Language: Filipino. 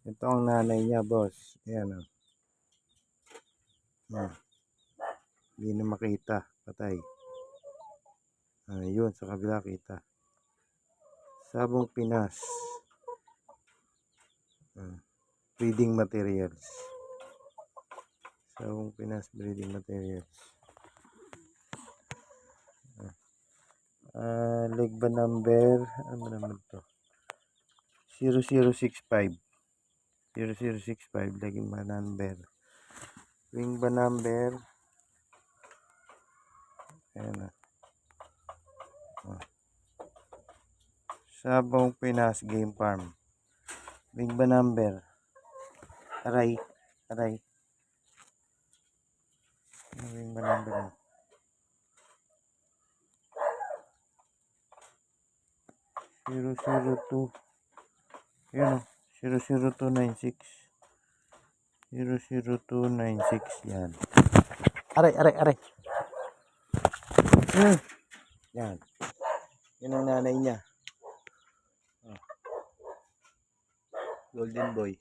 Ito ang nanay niya, boss. Ayan o. Hindi na makita. Patay. Yun, sa kabila kita. Sabong Pinas. Breeding materials. Sabong Pinas breeding materials. Legba number. Ano naman to? 0065. 0065. Legba number. Wing ba number? Ayan na. Sabong Pinas Game Farm. Wing ba number? Aray. Wing ba number mo? 002. Yan o. 00296. 00296. Yan. Aray. Yan. Yan ang nanay niya. Golden boy.